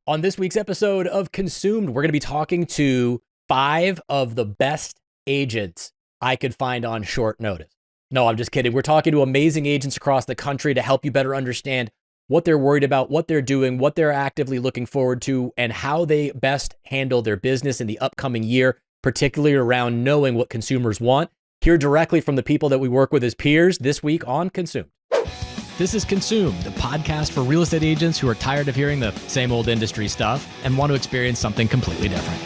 On this week's episode of Consumed, we're going to be talking to 5 of the best agents I could find on short notice. No, I'm just kidding. We're talking to amazing agents across the country to help you better understand what they're worried about, what they're doing, what they're actively looking forward to, and how they best handle their business in the upcoming year, particularly around knowing what consumers want. Hear directly from the people that we work with as peers this week on Consumed. This is Consumed, a podcast for real estate agents who are tired of hearing the same old industry stuff and want to experience something completely different.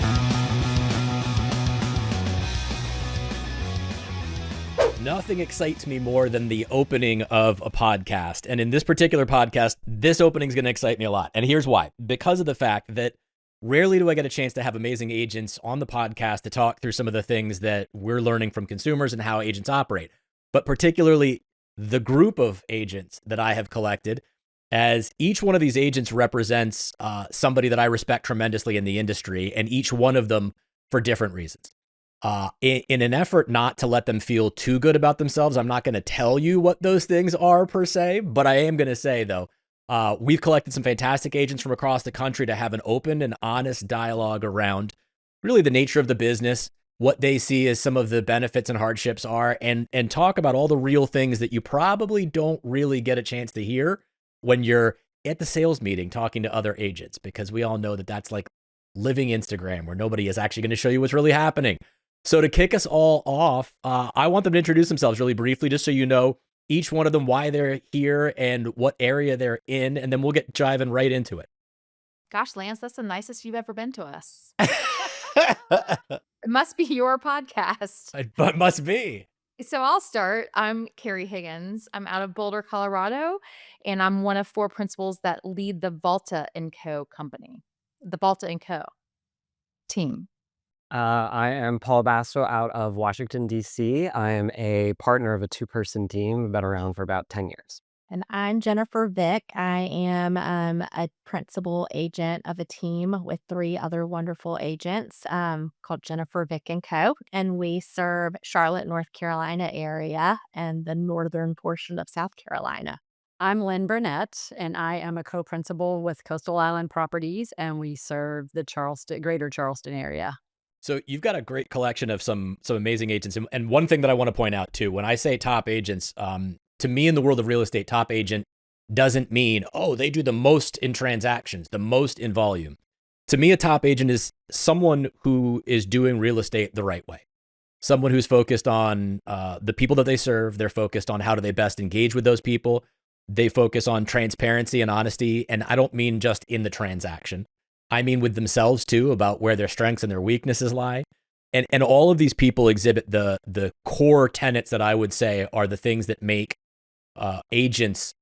Nothing excites me more than the opening of a podcast. And in this particular podcast, this opening is going to excite me a lot. And here's why. Because of the fact that rarely do I get a chance to have amazing agents on the podcast to talk through some of the things that we're learning from consumers and how agents operate. But particularly the group of agents that I have collected, as each one of these agents represents somebody that I respect tremendously in the industry, and each one of them for different reasons. In an effort not to let them feel too good about themselves, I'm not going to tell you what those things are per se, but I am going to say, though, we've collected some fantastic agents from across the country to have an open and honest dialogue around really the nature of the business, what they see as some of the benefits and hardships are, and talk about all the real things that you probably don't really get a chance to hear when you're at the sales meeting talking to other agents, because we all know that that's like living Instagram where nobody is actually going to show you what's really happening. So to kick us all off, I want them to introduce themselves really briefly, just so you know each one of them, why they're here and what area they're in, and then we'll get jiving right into it. Gosh, Lance, that's the nicest you've ever been to us. It must be your podcast. But must be. So I'll start. I'm Carrie Higgins. I'm out of Boulder, Colorado, and I'm one of 4 principals that lead the Volta & Co. company, the Volta & Co. team. I am Paul Basso out of Washington, D.C. I am a partner of a 2-person team. I've been around for about 10 years. And I'm Jennifer Vick. I am a principal agent of a team with 3 other wonderful agents called Jennifer Vick and Co. And we serve Charlotte, North Carolina area and the northern portion of South Carolina. I'm Lynn Burnett, and I am a co-principal with Coastal Island Properties, and we serve the greater Charleston area. So you've got a great collection of some amazing agents. And one thing that I want to point out too, when I say top agents, to me in the world of real estate, top agent doesn't mean, oh, they do the most in transactions, the most in volume. To me, a top agent is someone who is doing real estate the right way. Someone who's focused on the people that they serve. They're focused on how do they best engage with those people. They focus on transparency and honesty. And I don't mean just in the transaction. I mean with themselves too, about where their strengths and their weaknesses lie. And all of these people exhibit the core tenets that I would say are the things that make agents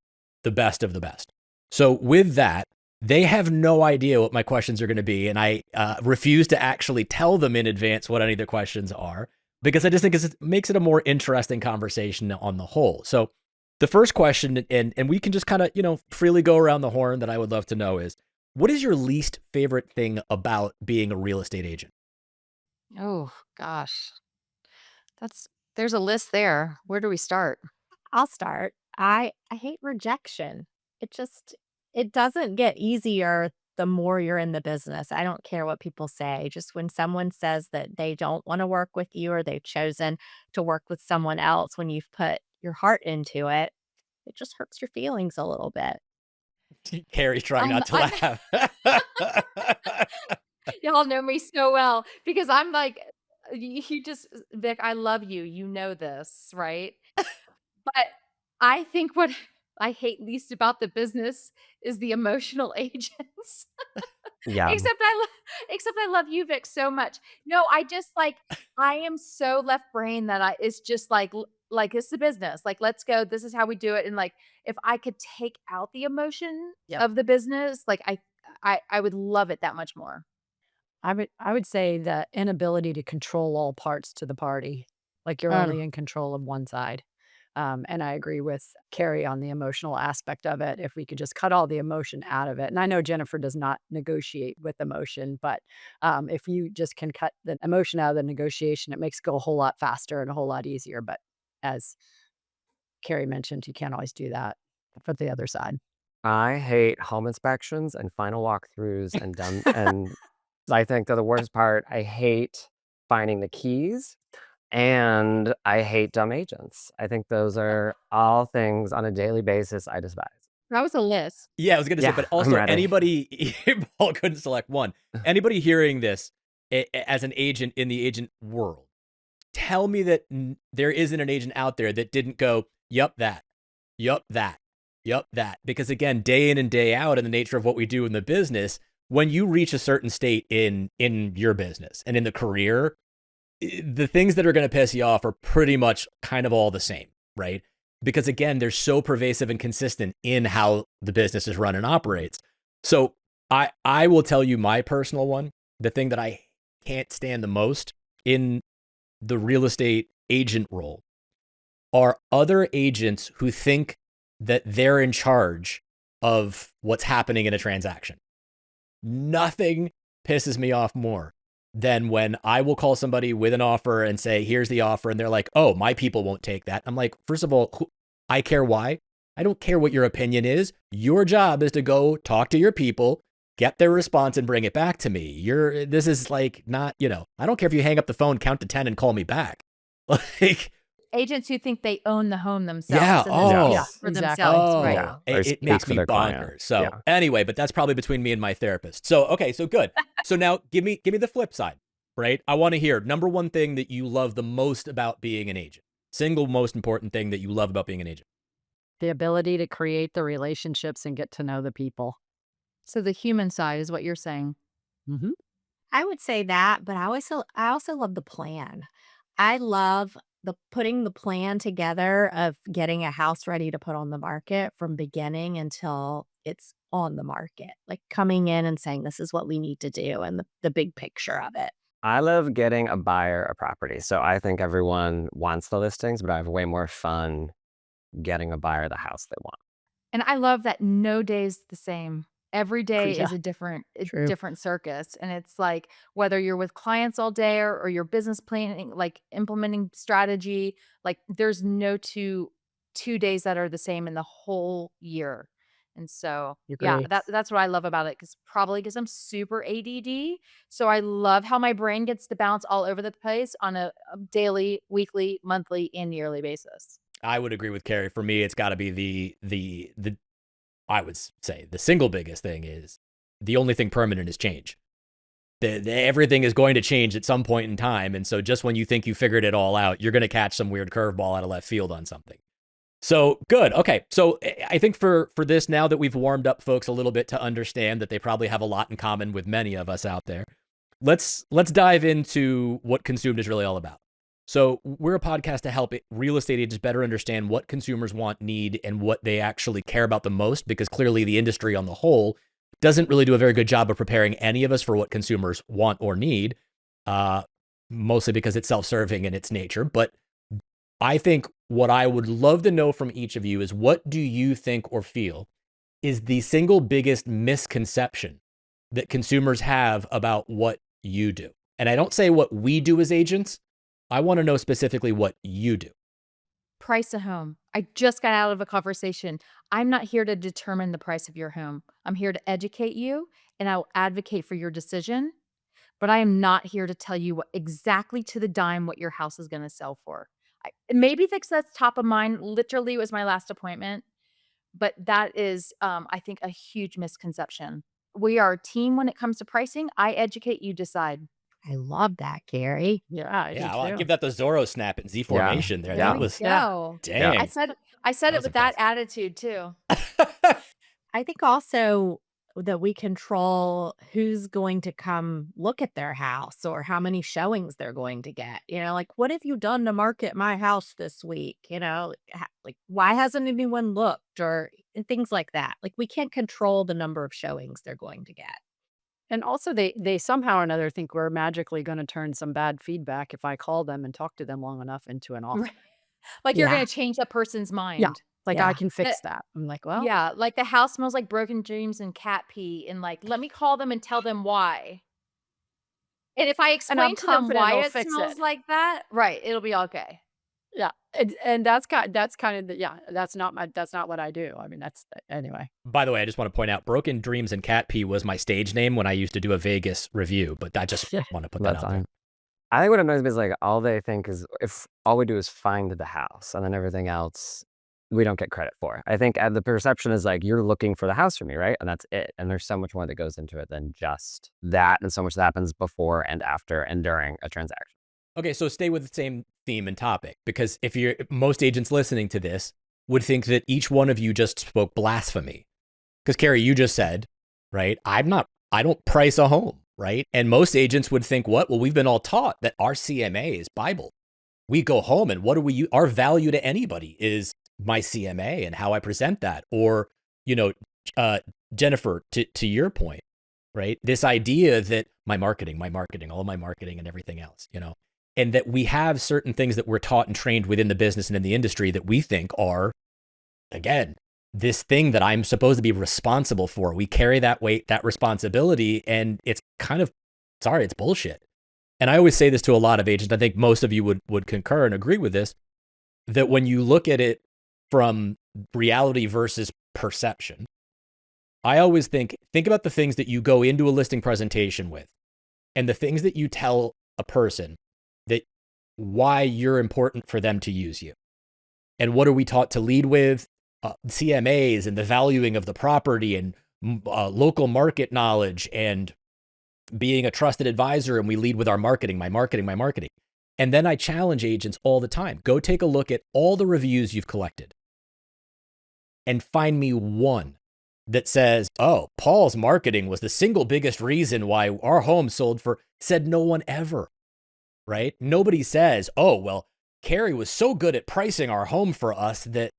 the best of the best. So with that, they have no idea what my questions are going to be. And I refuse to actually tell them in advance what any of the questions are, because I just think it makes it a more interesting conversation on the whole. So the first question, and we can just kind of, freely go around the horn, that I would love to know is, what is your least favorite thing about being a real estate agent? Oh, gosh. There's a list there. Where do we start? I'll start. I hate rejection. It doesn't get easier the more you're in the business. I don't care what people say. Just when someone says that they don't want to work with you or they've chosen to work with someone else when you've put your heart into it, it just hurts your feelings a little bit. Carrie's trying not to I laugh. Y'all know me so well because I'm like, you just Vic, I love you. You know this, right? But I think what I hate least about the business is the emotional agents. Yeah. Except I love you, Vic, so much. No, I just like I am so left brain that it's just like it's a business. Like, let's go. This is how we do it. And like if I could take out the emotion Yep. of the business, like I would love it that much more. I would say the inability to control all parts to the party, like you're Um, only in control of one side. And I agree with Carrie on the emotional aspect of it. If we could just cut all the emotion out of it, and I know Jennifer does not negotiate with emotion, but if you just can cut the emotion out of the negotiation, it makes it go a whole lot faster and a whole lot easier. But as Carrie mentioned, you can't always do that for the other side. I hate home inspections and final walkthroughs and dumb and I think they're the worst part. I hate finding the keys and I hate dumb agents. I think those are all things on a daily basis I despise. That was a list. Yeah, I was gonna say, Yeah, but I'm also ready. anybody, Paul couldn't select one. Anybody hearing this as an agent in the agent world, tell me that there isn't an agent out there that didn't go, yup, that, yup, that, yup, that. Because again, day in and day out, in the nature of what we do in the business, when you reach a certain state in your business and in the career, the things that are going to piss you off are pretty much kind of all the same, right? Because again, they're so pervasive and consistent in how the business is run and operates. So I will tell you my personal one, the thing that I can't stand the most in the real estate agent role are other agents who think that they're in charge of what's happening in a transaction. Nothing pisses me off more than when I will call somebody with an offer and say, here's the offer. And they're like, oh, my people won't take that. I'm like, first of all, I care why. I don't care what your opinion is. Your job is to go talk to your people, get their response and bring it back to me. This is like not, I don't care if you hang up the phone, count to 10 and call me back. Like, Agents who think they own the home themselves. yeah. And Oh, Yeah, for exactly. themselves. oh, Right. Yeah, or it speak makes for me their client. bonkers. So Yeah. anyway, but that's probably between me and my therapist. So, okay, so good. So now give me the flip side, right? I want to hear number one thing that you love the most about being an agent. Single most important thing that you love about being an agent. The ability to create the relationships and get to know the people. So the human side is what you're saying. Mhm. I would say that, but I also love the plan. I love putting the plan together of getting a house ready to put on the market from beginning until it's on the market. Like coming in and saying this is what we need to do and the big picture of it. I love getting a buyer a property. So I think everyone wants the listings, but I have way more fun getting a buyer the house they want. And I love that no day's the same. Every day Yeah, is a true. different circus. And it's like whether you're with clients all day or you're business planning, like implementing strategy, like there's no two days that are the same in the whole year. And so yeah, Agree. that's what I love about it, because I'm super ADD. So I love how my brain gets to bounce all over the place on a daily, weekly, monthly, and yearly basis. I would agree with Carrie. For me, it's got to be the I would say the single biggest thing is the only thing permanent is change. Everything is going to change at some point in time. And so just when you think you figured it all out, you're going to catch some weird curveball out of left field on something. So good. Okay. So I think for this, now that we've warmed up folks a little bit to understand that they probably have a lot in common with many of us out there, let's dive into what Consumed is really all about. So we're a podcast to help real estate agents better understand what consumers want, need, and what they actually care about the most, because clearly the industry on the whole doesn't really do a very good job of preparing any of us for what consumers want or need, mostly because it's self-serving in its nature. But I think what I would love to know from each of you is, what do you think or feel is the single biggest misconception that consumers have about what you do? And I don't say what we do as agents. I want to know specifically what you do. Price a home. I just got out of a conversation. I'm not here to determine the price of your home. I'm here to educate you and I will advocate for your decision. But I am not here to tell you exactly to the dime what your house is going to sell for. Maybe that's top of mind. Literally, it was my last appointment. But that is, I think, a huge misconception. We are a team when it comes to pricing. I educate, you decide. I love that, Gary. Yeah, I Yeah, do well, I too. give that the Zorro snap in Z formation there. There That we was go. dang. I said That it was with that impressive. attitude too. I think also that we control who's going to come look at their house or how many showings they're going to get. Like, what have you done to market my house this week? Like, why hasn't anyone looked or things like that? Like, we can't control the number of showings they're going to get. And also they somehow or another think we're magically gonna turn some bad feedback if I call them and talk to them long enough into an offer. Right. Like you're Yeah. going to change that person's Yeah, mind. like, I Yeah. can fix that. I'm like, "Well." Yeah, like the house smells like broken dreams and cat pee, and like, let me call them and tell them why. And if I And I'm explain to them confident why they'll it fix smells it. like that, right, it'll be okay. Yeah, and that's kind of the yeah, that's not what I do. I mean, that's anyway. By the way, I just want to point out Broken Dreams and Cat Pee was my stage name when I used to do a Vegas review, but I just want to put that That's out there. fine. I think what annoys me is like all they think is if all we do is find the house and then everything else we don't get credit for. I think the perception is like you're looking for the house for me, right? And that's it. And there's so much more that goes into it than just that, and so much that happens before and after and during a transaction. Okay, so stay with the same theme and topic, because if most agents listening to this would think that each one of you just spoke blasphemy. Because Carrie, you just said, right? I don't price a home, right? And most agents would think, what? Well, we've been all taught that our CMA is Bible. We go home and what do we use? Our value to anybody is my CMA and how I present that. Or, Jennifer, to your point, right? This idea that my marketing, all my marketing and everything else, and that we have certain things that we're taught and trained within the business and in the industry that we think are, again, this thing that I'm supposed to be responsible for. We carry that weight, that responsibility, and it's kind of, it's bullshit. And I always say this to a lot of agents. I think most of you would concur and agree with this, that when you look at it from reality versus perception, I always think about the things that you go into a listing presentation with and the things that you tell a person that why you're important for them to use you. And what are we taught to lead with? CMAs and the valuing of the property and local market knowledge and being a trusted advisor. And we lead with our marketing, my marketing. And then I challenge agents all the time. Go take a look at all the reviews you've collected and find me one that says, oh, Paul's marketing was the single biggest reason why our home sold for, said no one ever, right? Nobody says, oh, well, Carrie was so good at pricing our home for us that,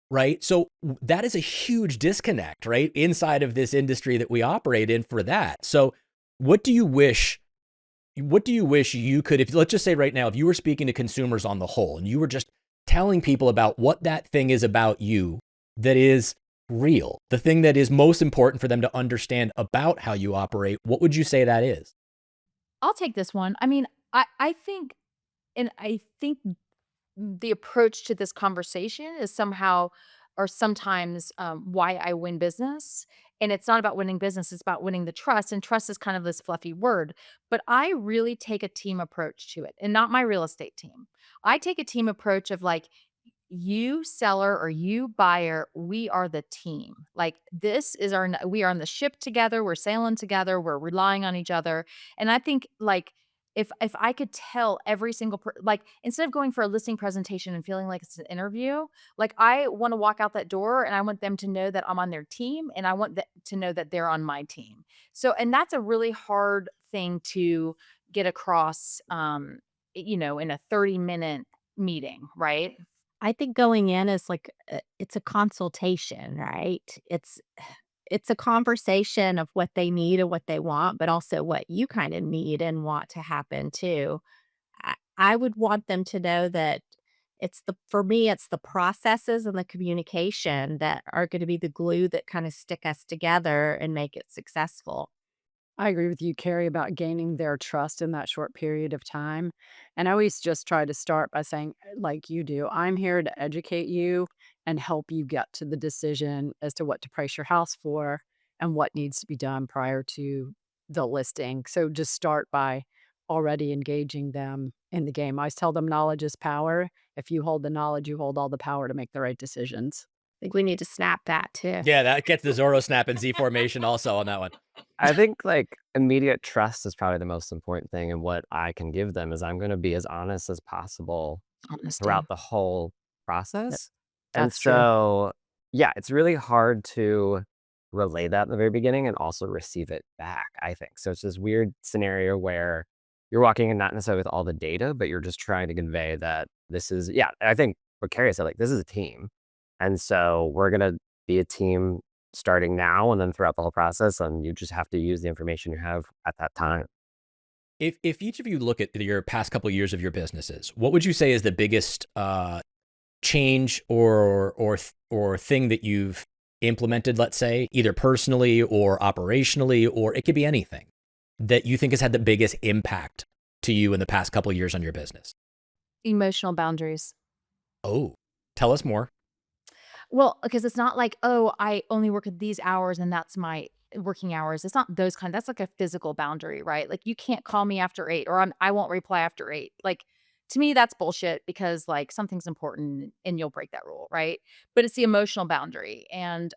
right? So that is a huge disconnect, right? Inside of this industry that we operate in for that. So what do you wish you could, if let's just say right now, if you were speaking to consumers on the whole and you were just telling people about what that thing is about you that is real, the thing that is most important for them to understand about how you operate, what would you say that is? I'll take this one. I mean, I think, and I think the approach to this conversation is somehow or sometimes why I win business. And it's not about winning business, it's about winning the trust. And trust is kind of this fluffy word. But I really take a team approach to it and not my real estate team. I take a team approach of like, you seller or you buyer, we are the team. Like this is we are on the ship together, we're sailing together, we're relying on each other. And I think like if I could tell every single like instead of going for a listing presentation and feeling like it's an interview, like I want to walk out that door and I want them to know that I'm on their team and I want to know that they're on my team. So and that's a really hard thing to get across in a 30-minute meeting, right? I think going in is like it's a consultation, right? It's a conversation of what they need and what they want, but also what you kind of need and want to happen too. I would want them to know that for me, it's the processes and the communication that are going to be the glue that kind of stick us together and make it successful. I agree with you, Carrie, about gaining their trust in that short period of time. And I always just try to start by saying, like you do, I'm here to educate you and help you get to the decision as to what to price your house for and what needs to be done prior to the listing. So just start by already engaging them in the game. I always tell them knowledge is power. If you hold the knowledge, you hold all the power to make the right decisions. I think we need to snap that too. Yeah, that gets the Zorro snap and Z formation also on that one. I think like immediate trust is probably the most important thing, and what I can give them is I'm going to be as honest as possible Honesty. throughout the whole That- process. And That's true. so, yeah, it's really hard to relay that in the very beginning and also receive it back, I think. So it's this weird scenario where you're walking in not necessarily with all the data, but you're just trying to convey that this is, yeah, I think what Carrie said, like, this is a team. And so we're going to be a team starting now and then throughout the whole process. And you just have to use the information you have at that time. If each of you look at your past couple of years of your businesses, what would you say is the biggest change or thing that you've implemented, let's say, either personally or operationally, or it could be anything that you think has had the biggest impact to you in the past couple of years on your business? Emotional boundaries. Oh, tell us more. Well, because it's not like, "Oh, I only work at these hours and that's my working hours." It's not those kind, that's like a physical boundary, right? Like, you can't call me after 8 or I won't reply after 8. Like, to me, that's bullshit because, like, something's important and you'll break that rule, right? But it's the emotional boundary, and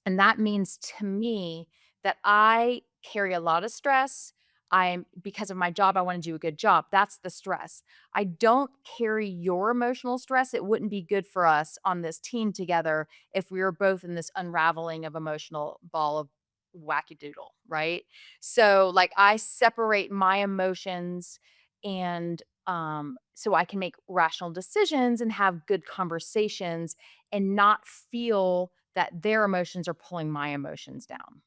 that means to me that I carry a lot of stress. I'm because of my job, I want to do a good job. That's the stress. I don't carry your emotional stress. It wouldn't be good for us on this team together if we were both in this unraveling of emotional ball of wackadoodle, right? So like I separate my emotions and so I can make rational decisions and have good conversations and not feel that their emotions are pulling my emotions down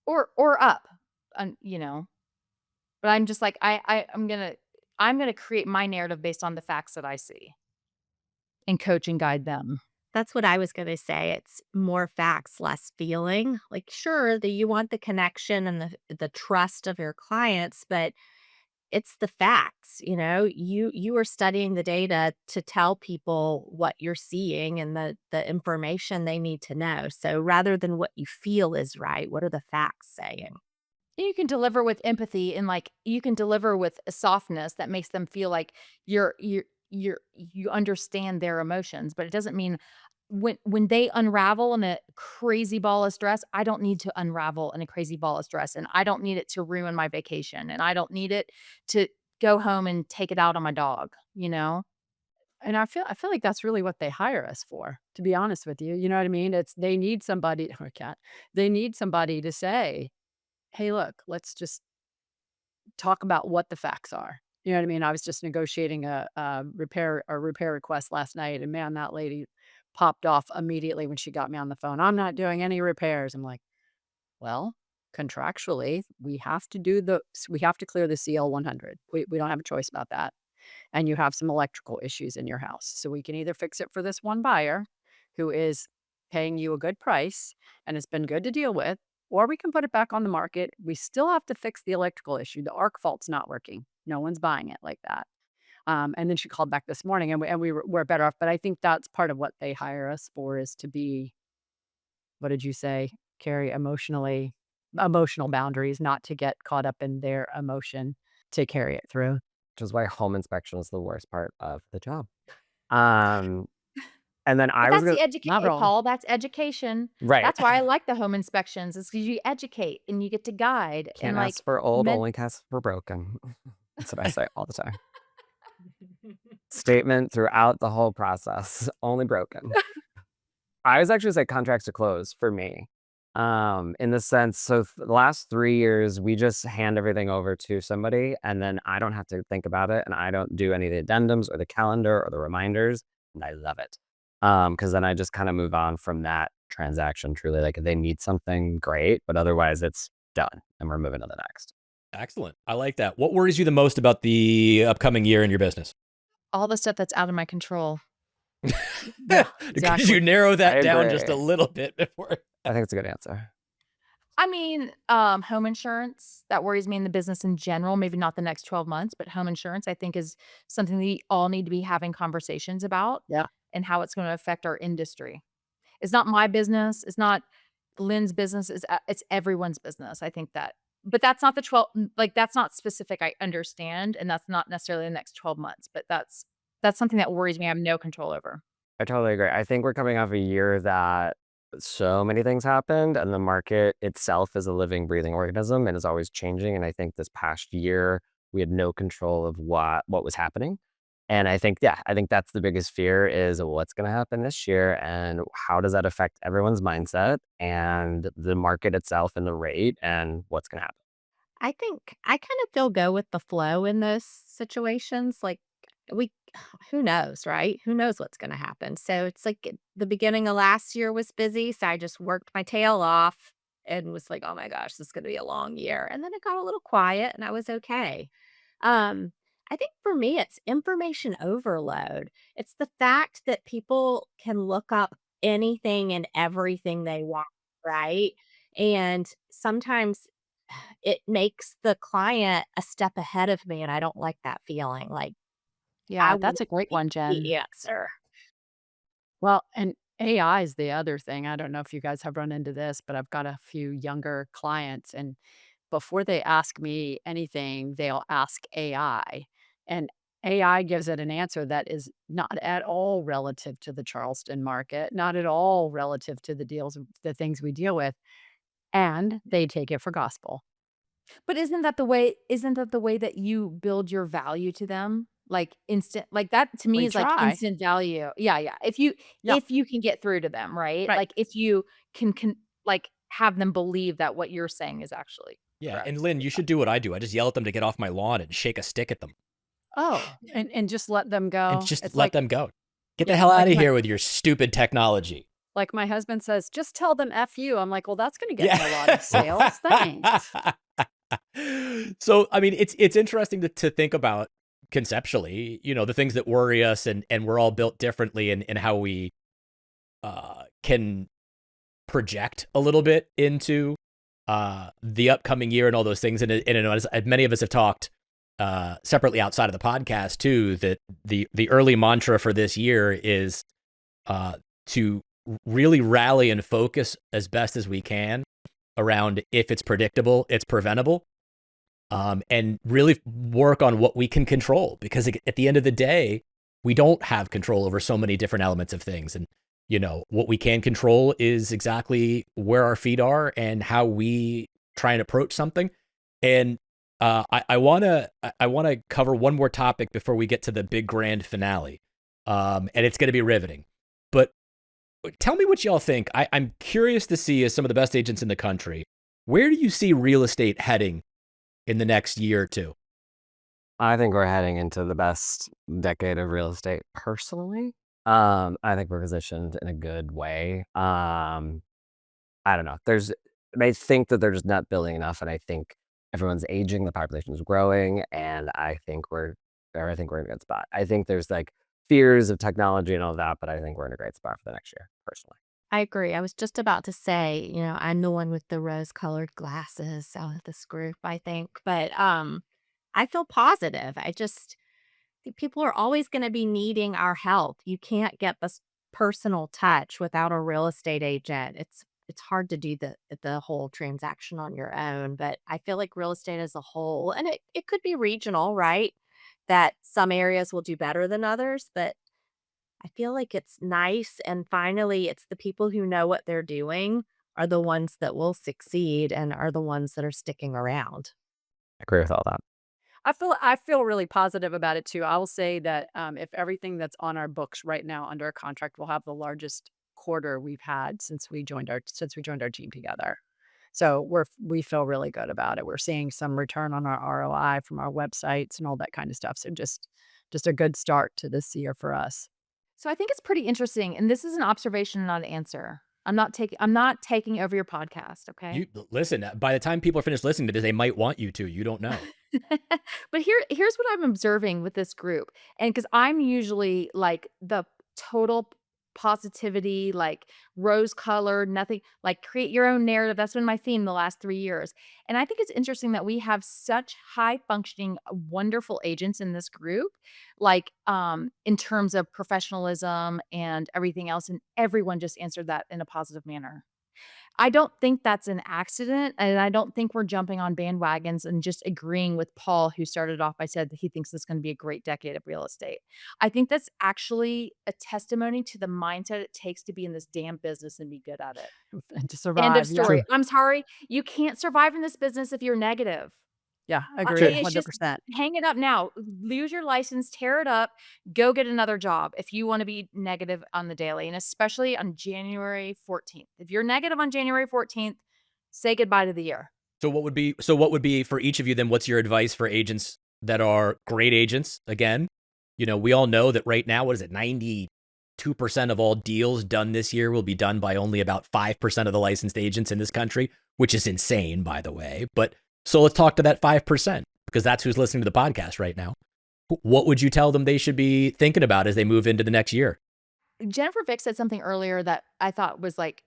or up, you know. But I'm just like I'm gonna create my narrative based on the facts that I see and coach and guide them. That's what I was gonna say. It's more facts, less feeling. Like, sure, that you want the connection and the trust of your clients, but it's the facts, you know? You are studying the data to tell people what you're seeing and the information they need to know. So rather than what you feel is right, what are the facts saying? You can deliver with empathy and like you can deliver with a softness that makes them feel like you understand their emotions, but it doesn't mean when they unravel in a crazy ball of stress, I don't need to unravel in a crazy ball of stress and I don't need it to ruin my vacation and I don't need it to go home and take it out on my dog, you know? And I feel like that's really what they hire us for, to be honest with you. You know what I mean? It's they need somebody or cat. They need somebody to say, "Hey, look, let's just talk about what the facts are." You know what I mean? I was just negotiating a repair request last night, and man, that lady popped off immediately when she got me on the phone. "I'm not doing any repairs." I'm like, "Well, contractually, we have to clear the CL 100. We don't have a choice about that. And you have some electrical issues in your house. So we can either fix it for this one buyer who is paying you a good price and it's been good to deal with, or we can put it back on the market. We still have to fix the electrical issue. The arc fault's not working. No one's buying it like that." And then she called back this morning we're better off. But I think that's part of what they hire us for is to be, what did you say? Carry emotional boundaries, not to get caught up in their emotion to carry it through. which is why home inspection is the worst part of the job. Um, and then But I was that's gonna the Not educate, wrong. Paul, that's education. right. That's why I like the home inspections is because you educate and you get to guide and Can't like ask for old, men only ask for broken. That's what I say all the time. Statement throughout the whole process, only broken. I was actually say contracts to close for me. In the sense, so the last 3 years, we just hand everything over to somebody, and then I don't have to think about it, and I don't do any of the addendums or the calendar or the reminders, and I love it. Because then I just kinda move on from that transaction, truly, like, if they need something, great, but otherwise, it's done, and we're moving to the next. Excellent. I like that. What worries you the most about the upcoming year in your business? all the stuff that's out of my control. Yeah, Could you exactly. narrow I that down just a agree. little bit before? I think it's a good answer. I mean, home insurance, that worries me in the business in general, maybe not the next 12 months, but home insurance, I think is something we all need to be having conversations about Yeah. and how it's gonna affect our industry. It's not my business, it's not Lynn's business, it's everyone's business. I think that but that's not the 12 like, that's not specific, I understand, and that's not necessarily the next 12 months, but that's something that worries me, I have no control over. I totally agree. I think we're coming off a year that so many things happened, and the market itself is a living, breathing organism and is always changing. And I think this past year we had no control of what was happening. And I think, yeah, I think that's the biggest fear is what's going to happen this year and how does that affect everyone's mindset and the market itself and the rate and what's going to happen. I think I kind of feel go with the flow in those situations. Like we who knows, right? Who knows what's going to happen. So it's like the beginning of last year was busy, so I just worked my tail off and was like, "Oh my gosh, this is going to be a long year." And then it got a little quiet and I was okay. Um I think for me it's information overload. It's the fact that people can look up anything and everything they want, right? And sometimes it makes the client a step ahead of me, and I don't like that feeling, like, Yeah, want that's a great one, the Jen. answer. Well, and AI is the other thing. I don't know if you guys have run into this, but I've got a few younger clients, and before they ask me anything, they'll ask AI. And AI gives it an answer that is not at all relative to the Charleston market, not at all relative to the deals, the things we deal with. And they take it for gospel. But isn't that the way that you build your value to them? Like, instant like, that to me We is, like, try. instant value. Yeah, yeah. Yeah, If you can get through to them, right? right. Like, if you can, like, have them believe that what you're saying is actually Yeah, and correct. Lynn, Yeah. you should do what I do. I just yell at them to get off my lawn and shake a stick at them Oh, and just let them and go. just It's let them go. Get the yeah, hell out of here with your stupid technology. like my husband says, "Just tell them F you." I'm like, "Well, that's gonna get Yeah. me a lot of sales, thanks." So, I mean, it's interesting to think about conceptually, the things that worry us, and we're all built differently, and how we can project a little bit into the upcoming year and all those things. And as many of us have talked separately outside of the podcast too, that the early mantra for this year is to really rally and focus as best as we can around, if it's predictable, it's preventable, and really work on what we can control, because at the end of the day, we don't have control over so many different elements of things. And what we can control is exactly where our feet are and how we try and approach something. And I want to cover one more topic before we get to the big grand finale, and it's going to be riveting. But tell me what y'all think. I'm curious to see, as some of the best agents in the country, where do you see real estate heading in the next year or two? I think we're heading into the best decade of real estate personally. I think we're positioned in a good way. I don't know. I think that they're just not building enough, and I think everyone's aging, the population is growing, and I think we're in a good spot. I think there's like fears of technology and all that, but I think we're in a great spot for the next year, personally. I agree. I was just about to say, I'm the one with the rose-colored glasses out of this group, I think, but, I feel positive. I just think people are always gonna be needing our help. You can't get this personal touch without a real estate agent. It's hard to do the whole transaction on your own, but I feel like real estate as a whole, and it could be regional, right? That some areas will do better than others, but I feel like it's nice, and finally, it's the people who know what they're doing are the ones that will succeed and are the ones that are sticking around. I agree with all that. I feel really positive about it too. I will say that if everything that's on our books right now under a contract, will have the largest quarter we've had since we joined our team together. So we feel really good about it. We're seeing some return on our ROI from our websites and all that kind of stuff. So just a good start to this year for us. So I think it's pretty interesting, and this is an observation, not an answer. I'm not taking over your podcast, okay? You listen. By the time people are finished listening to this, they might want you to. You don't know. But here's what I'm observing with this group, and because I'm usually like the total positivity, like rose colored, nothing like create your own narrative. That's been my theme the last 3 years. And I think it's interesting that we have such high functioning, wonderful agents in this group, like in terms of professionalism and everything else. And everyone just answered that in a positive manner. I don't think that's an accident, and I don't think we're jumping on bandwagons and just agreeing with Paul, who started off by said that he thinks this is gonna be a great decade of real estate. I think that's actually a testimony to the mindset it takes to be in this damn business and be good at it. And to End of survive. Yeah. story. I'm sorry, you can't survive in this business if you're negative. Yeah. True. Agree. It's just 100%. hang it up now. Lose your license, tear it up, go get another job if you wanna be negative on the daily, and especially on January 14th. If you're negative on January 14th, say goodbye to the year. So what would be for each of you then? What's your advice for agents that are great agents? Again, we all know that right now, what is it? 92% of all deals done this year will be done by only about 5% of the licensed agents in this country, which is insane, by the way. But so let's talk to that 5%, because that's who's listening to the podcast right now. What would you tell them they should be thinking about as they move into the next year? Jennifer Vick said something earlier that I thought was like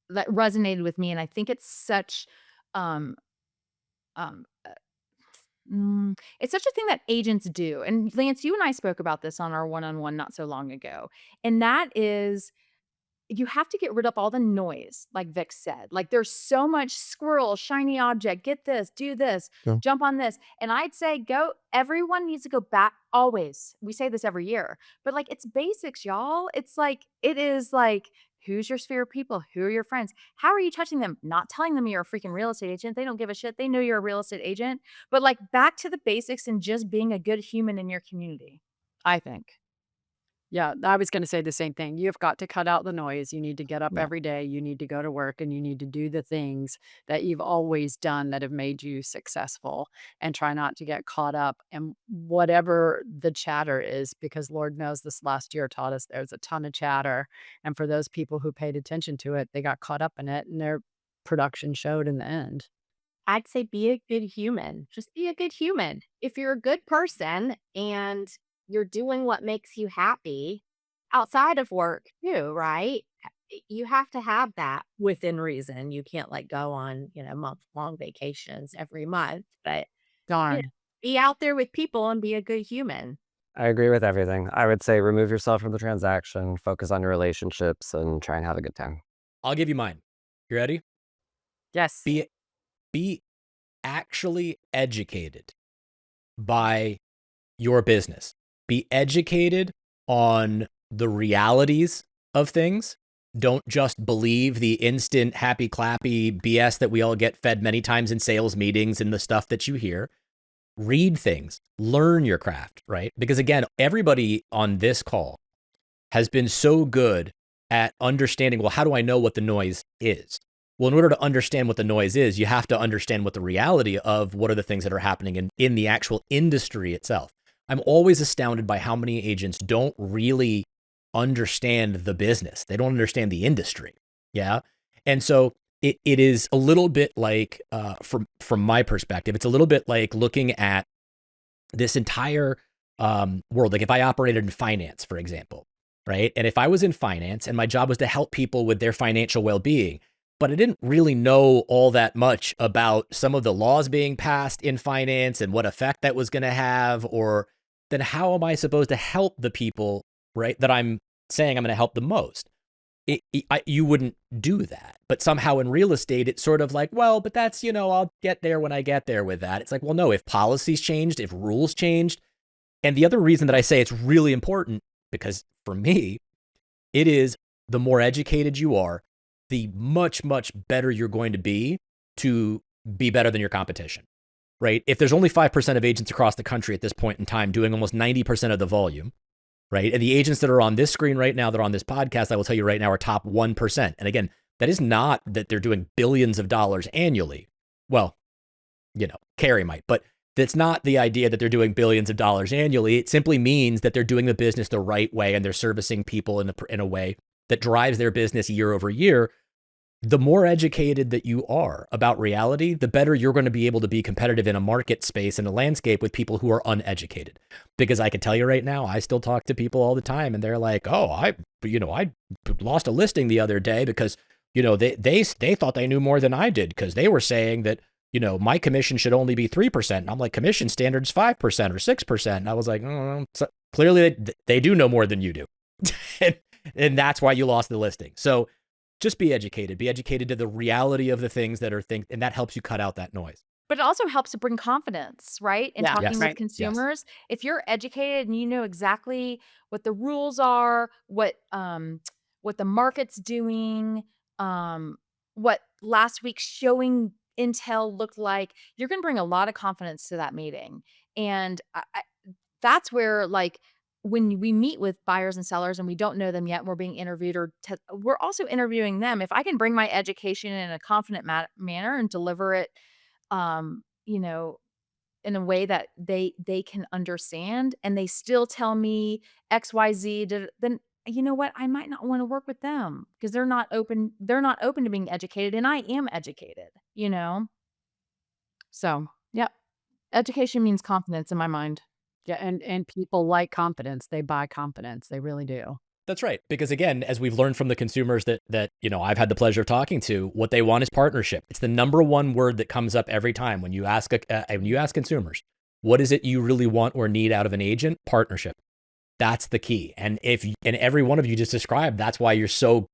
that resonated with me, and I think it's such um um It's such a thing that agents do. And Lance, you and I spoke about this on our one-on-one not so long ago. And that is you have to get rid of all the noise, like Vic said. Like there's so much squirrel, shiny object, get this, do this, Yeah. jump on this. And I'd say everyone needs to go back always. We say this every year, but like it's basics, y'all. It is like, who's your sphere of people? Who are your friends? How are you touching them? Not telling them you're a freaking real estate agent. They don't give a shit. They know you're a real estate agent, but like back to the basics and just being a good human in your community, I think. Yeah, I was gonna say the same thing. You've got to cut out the noise. You need to get up Yeah. every day. You need to go to work and you need to do the things that you've always done that have made you successful and try not to get caught up in whatever the chatter is, because Lord knows this last year taught us there's a ton of chatter. And for those people who paid attention to it, they got caught up in it and their production showed in the end. I'd say be a good human. Just be a good human. If you're a good person and you're doing what makes you happy outside of work too, right? You have to have that within reason. You can't like go on, month-long vacations every month, but you know, Darn. be out there with people and be a good human. I agree with everything. I would say remove yourself from the transaction, focus on your relationships, and try and have a good time. I'll give you mine. You ready? Yes. Be actually educated by your business. Be educated on the realities of things. Don't just believe the instant happy clappy BS that we all get fed many times in sales meetings and the stuff that you hear. Read things, learn your craft, right? Because again, everybody on this call has been so good at understanding, well, how do I know what the noise is? Well, in order to understand what the noise is, you have to understand what the reality of what are the things that are happening in the actual industry itself. I'm always astounded by how many agents don't really understand the business. They don't understand the industry. Yeah. And so it is a little bit like, from my perspective, it's a little bit like looking at this entire world. Like if I operated in finance, for example, right? And if I was in finance and my job was to help people with their financial well-being, but I didn't really know all that much about some of the laws being passed in finance and what effect that was going to have, or then how am I supposed to help the people, right, that I'm saying I'm going to help the most? You wouldn't do that. But somehow in real estate, it's sort of like, well, but that's, I'll get there when I get there with that. It's like, well, no, if policies changed, if rules changed. And the other reason that I say it's really important, because for me, it is the more educated you are, the much, much better you're going to be better than your competition, right? If there's only 5% of agents across the country at this point in time doing almost 90% of the volume, right? And the agents that are on this screen right now, that are on this podcast, I will tell you right now, are top 1%. And again, that is not that they're doing billions of dollars annually. Well, Carrie might, but that's not the idea that they're doing billions of dollars annually. It simply means that they're doing the business the right way and they're servicing people in a way that drives their business year over year. The more educated that you are about reality, the better you're going to be able to be competitive in a market space and a landscape with people who are uneducated. Because I can tell you right now, I still talk to people all the time and they're like, oh, I lost a listing the other day because, they thought they knew more than I did because they were saying that, my commission should only be 3%. And I'm like, commission standard's 5% or 6%. And I was like, oh, so clearly they do know more than you do. and that's why you lost the listing. So just be educated to the reality of the things that are and that helps you cut out that noise. But it also helps to bring confidence, right? In Yeah. talking Yes. with Right. consumers. If you're educated and you know exactly what the rules are, what the market's doing, what last week's showing intel looked like, you're going to bring a lot of confidence to that meeting. And that's where, like, when we meet with buyers and sellers and we don't know them yet, and we're being interviewed we're also interviewing them. If I can bring my education in a confident manner and deliver it, you know, in a way that they can understand, and they still tell me XYZ, then you know what? I might not want to work with them because they're not open to being educated, and I am educated. So, yeah, education means confidence in my mind. Yeah, and people like confidence. They buy confidence. They really do. That's right. Because again, as we've learned from the consumers that I've had the pleasure of talking to, what they want is partnership. It's the number one word that comes up every time when you ask consumers, What is it you really want or need out of an agent? Partnership. That's the key. And every one of you just described, that's why you're so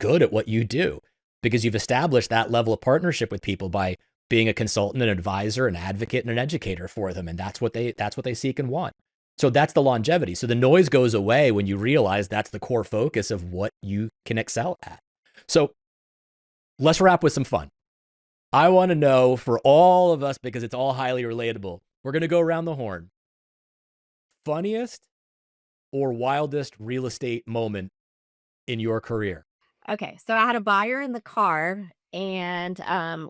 good at what you do, because you've established that level of partnership with people by being a consultant, an advisor, an advocate, and an educator for them. And that's what they seek and want. So that's the longevity. So the noise goes away when you realize that's the core focus of what you can excel at. So let's wrap with some fun. I want to know, for all of us, because it's all highly relatable, we're going to go around the horn. Funniest or wildest real estate moment in your career? Okay, so I had a buyer in the car, and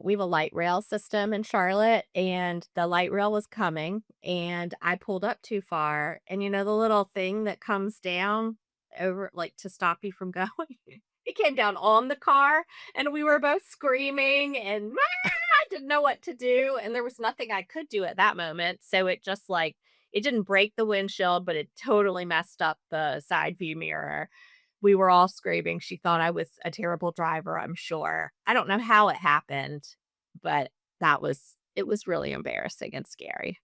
we have a light rail system in Charlotte, and the light rail was coming, and I pulled up too far, and you know the little thing that comes down over like to stop you from going? It came down on the car, and we were both screaming and I didn't know what to do, and there was nothing I could do at that moment. So it just like it didn't break the windshield, but it totally messed up the side view mirror. We were all screaming. She thought I was a terrible driver, I'm sure. I don't know how it happened, but it was really embarrassing and scary.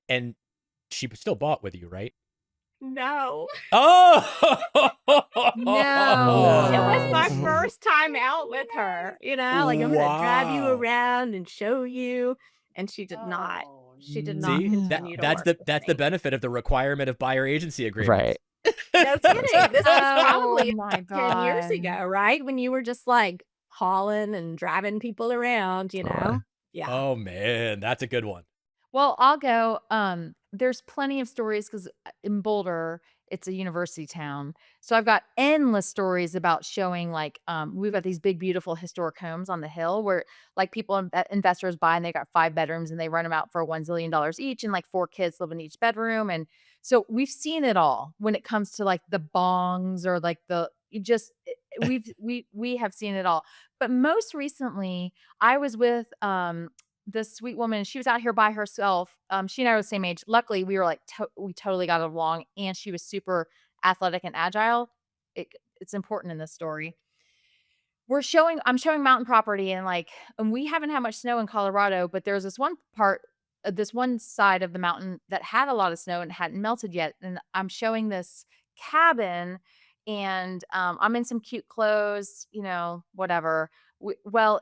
And she still bought with you, right? No. Oh, No. It was my No. first time out with her, you know, like, "I'm gonna drive you Wow. around and show you," and she did not. Oh, She did not See, continue to that's work with the me. benefit of the requirement of buyer agency agreements. Right. No kidding. This was Oh probably my 10 years God. ago, right? When you were just, like, hauling and driving people around, you Right. know? Yeah. Oh man, that's a good one. Well, I'll go. There's plenty of stories because in Boulder, it's a university town. So I've got endless stories about showing like we've got these big, beautiful historic homes on the hill where like people investors buy and they got 5 bedrooms and they rent them out for $1 zillion each and like 4 kids live in each bedroom. And so we've seen it all when it comes to like the bongs or like the you just we have seen it all. But most recently, I was with this sweet woman, she was out here by herself. She and I were the same age. Luckily, we were like we totally got along, and she was super athletic and agile. It's important in this story. I'm showing mountain property and we haven't had much snow in Colorado, but there's this one part this one side of the mountain that had a lot of snow and hadn't melted yet. And I'm showing this cabin and I'm in some cute clothes, you know, whatever. Well,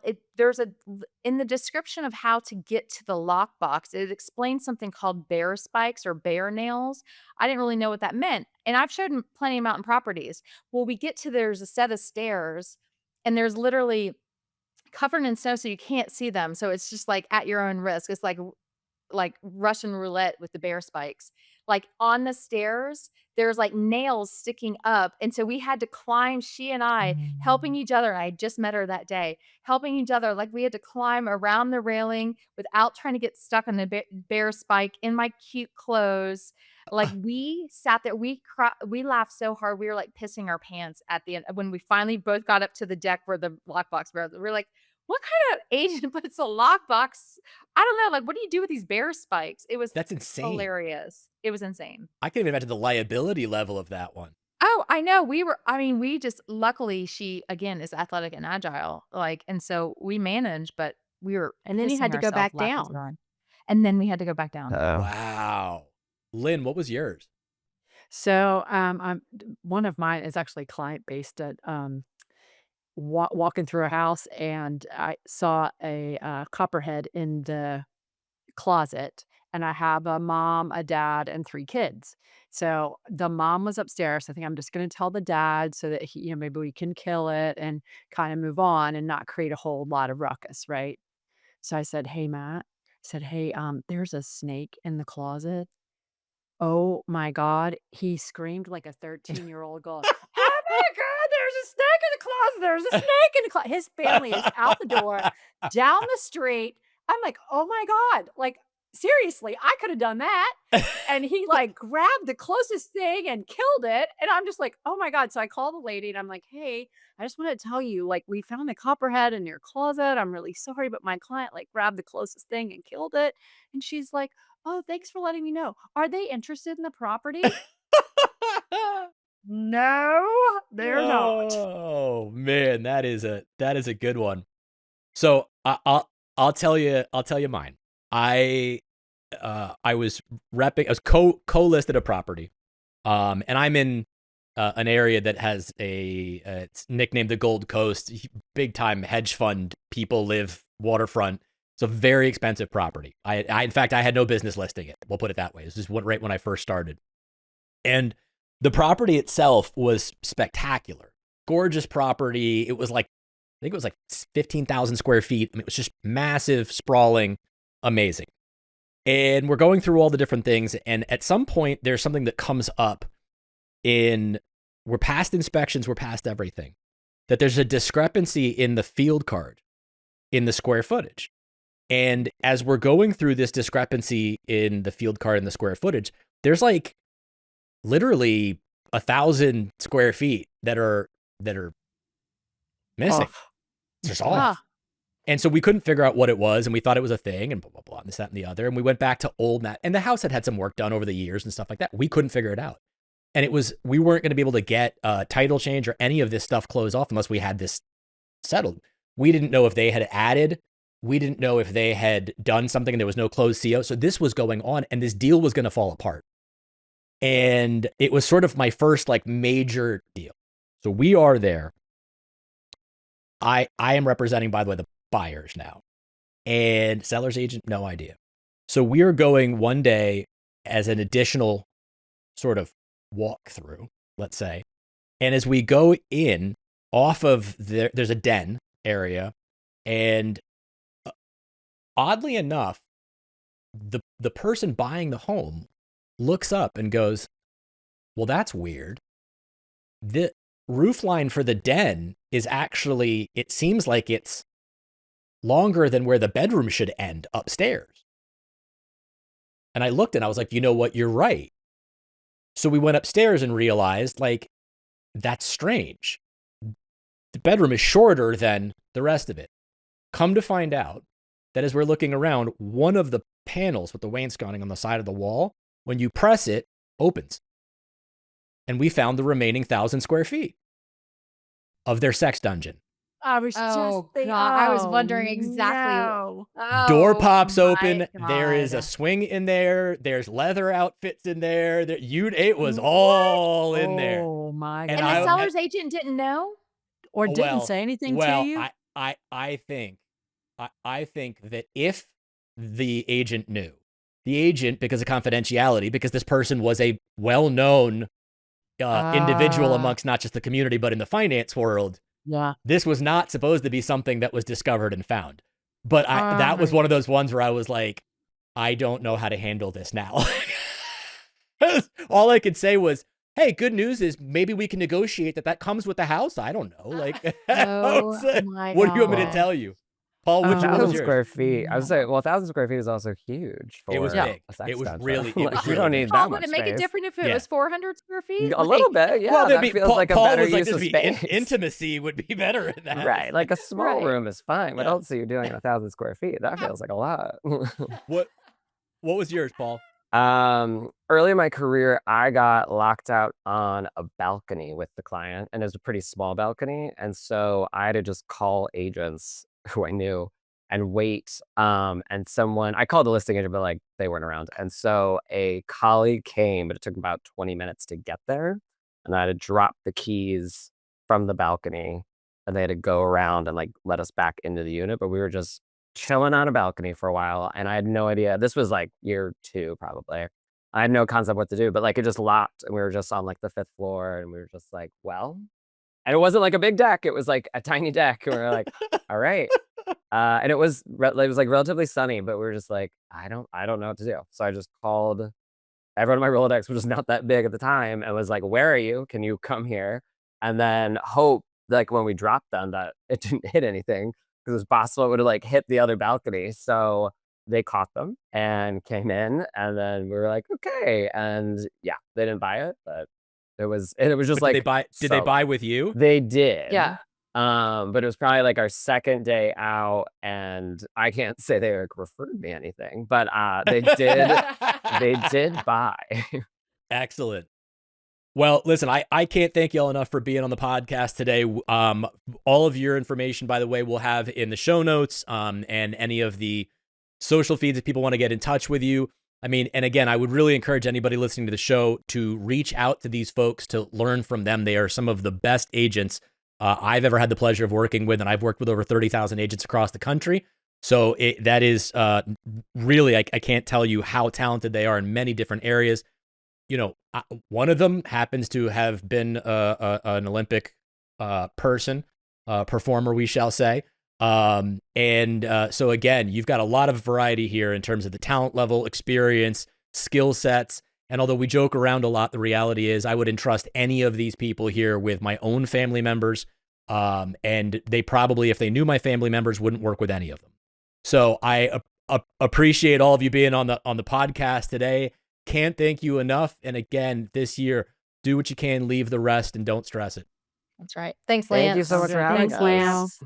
in the description of how to get to the lockbox, it explains something called bear spikes or bear nails. I didn't really know what that meant. And I've showed plenty of mountain properties. Well, we get to there's a set of stairs and there's literally covered in snow so you can't see them. So it's just like at your own risk. It's like Russian roulette with the bear spikes. Like on the stairs, there's like nails sticking up. And so we had to climb, she and I helping each other. I just met her that day, helping each other. Like we had to climb around the railing without trying to get stuck on the bear spike in my cute clothes. Like we sat there, we laughed so hard. We were like pissing our pants at the end when we finally both got up to the deck where the lockbox bear. We were like, what kind of agent puts a lockbox? I don't know, like, what do you do with these bear spikes? It was That's insane. hilarious. It was insane. I can't even imagine the liability level of that one. Oh, I know. We just luckily she again is athletic and agile. Like, and so we managed, but we were And then you pissing had to go ourselves back laughing so down. hard. And then we had to go back down. Oh. Wow. Lynn, what was yours? So, one of mine is actually client based at walking through a house, and I saw a copperhead in the closet, and I have a mom, a dad, and 3 kids. So the mom was upstairs. I think I'm just going to tell the dad so that he, maybe we can kill it and kind of move on and not create a whole lot of ruckus, right? So I said, "Hey, Matt," I said, "Hey, there's a snake in the closet." Oh my god, he screamed like a 13-year-old going, "Oh my god, there's a snake in the closet, there's a snake in the closet." His family is out the door, down the street. I'm like, "Oh my god, like, seriously, I could have done that." And he, like, grabbed the closest thing and killed it, and I'm just like, "Oh my god." So I call the lady and I'm like, "Hey, I just wanna tell you, like, we found a copperhead in your closet. I'm really sorry, but my client, like, grabbed the closest thing and killed it." And she's like, "Oh, thanks for letting me know. Are they interested in the property?" No, they're not. Oh man, that is a good one. So I'll tell you mine. I I was repping, I was co-listed a property. And I'm in an area that has it's nicknamed the Gold Coast. Big time hedge fund people live waterfront. It's a very expensive property. In fact, I had no business listing it. We'll put it that way. This is right when I first started. And the property itself was spectacular. Gorgeous property. It was like, I think it was like 15,000 square feet. I mean, it was just massive, sprawling, amazing. And we're going through all the different things. And at some point, there's something that comes up we're past inspections, we're past everything, that there's a discrepancy in the field card in the square footage. And as we're going through this discrepancy in the field card and the square footage, there's like literally 1,000 square feet that are missing. It's just off. And so we couldn't figure out what it was, and we thought it was a thing, and blah, blah, blah, and this, that, and the other. And we went back to old map, and the house had some work done over the years and stuff like that. We couldn't figure it out. And we weren't going to be able to get a title change or any of this stuff closed off unless we had this settled. We didn't know if they had added. We didn't know if they had done something and there was no closed CO. So this was going on, and this deal was going to fall apart. And it was sort of my first like major deal. So we are there. I am representing, by the way, the buyers now, and seller's agent, no idea. So we are going one day as an additional sort of walkthrough, let's say. And as we go in off of there's a den area, and oddly enough, the person buying the home looks up and goes, well, that's weird. The roof line for the den is actually, it seems like it's longer than where the bedroom should end upstairs. And I looked and I was like, you know what? You're right. So we went upstairs and realized, like, that's strange. The bedroom is shorter than the rest of it. Come to find out that as we're looking around, one of the panels with the wainscoting on the side of the wall, when you press it, opens. And we found the remaining 1,000 square feet of their sex dungeon. I was Oh, just thinking, God. I was wondering exactly. no. Door Oh, pops my open. There is a God. swing in there. There's leather outfits in there. It was all in there. Oh my And And God. the seller's agent didn't know? Or didn't Well, say anything to well, you? I think that if the agent knew, the agent, because of confidentiality, because this person was a well-known individual amongst not just the community, but in the finance world, Yeah. this was not supposed to be something that was discovered and found. But that was one of those ones where I was like, I don't know how to handle this now. All I could say was, hey, good news is maybe we can negotiate that comes with the house. I don't know. Like, Oh, my what do you want me to God. tell you? Paul, what was 1,000 yours? square feet. I would say, well, 1,000 square feet is also huge for It was big. a sex It was dungeon. really Like, you really don't big. need Paul, that would much it make it space. different if it Yeah. was 400 square feet? A little bit, yeah. Well, that feels like a Paul better was like, use this of would be space. intimacy would be better in that. Right, like a small Right. room is fine. What Yeah. else are you doing in 1,000 square feet? That feels like a lot. What was yours, Paul? Early in my career, I got locked out on a balcony with the client, and it was a pretty small balcony. And so I had to just call agents who I knew and wait. And I called the listing agent, but like they weren't around. And so a colleague came, but it took about 20 minutes to get there. And I had to drop the keys from the balcony, and they had to go around and like let us back into the unit. But we were just chilling on a balcony for a while, and I had no idea. This was like year 2 probably. I had no concept what to do, but like it just locked, and we were just on like the 5th floor, and we were just like, well, and it wasn't like a big deck, it was like a tiny deck, and we were like, all right. And it was like relatively sunny, but we were just like, I don't know what to do. So I just called everyone in my Rolodex, which was not that big at the time, and was like, where are you? Can you come here? And then hope like when we dropped them that it didn't hit anything, because it was possible it would have like hit the other balcony. So they caught them and came in, and then we were like, okay. And yeah, they didn't buy it, but it was just But like, did they so buy with you? they did. Yeah. But it was probably like our second day out, and I can't say they like referred me anything, but they did buy. Excellent. Well, listen, I can't thank y'all enough for being on the podcast today. All of your information, by the way, we'll have in the show notes, and any of the social feeds if people want to get in touch with you. I mean, and again, I would really encourage anybody listening to the show to reach out to these folks to learn from them. They are some of the best agents I've ever had the pleasure of working with, and I've worked with over 30,000 agents across the country. So that is really, I can't tell you how talented they are in many different areas. You know, one of them happens to have been an Olympic performer, we shall say. So again, you've got a lot of variety here in terms of the talent level, experience, skill sets. And although we joke around a lot, the reality is I would entrust any of these people here with my own family members. And they probably, if they knew my family members, wouldn't work with any of them. So I appreciate all of you being on the podcast today. Can't thank you enough. And again, this year, do what you can, leave the rest, and don't stress it. That's right. Thanks, Thank Lance. you so much for having Thanks, us. Lance.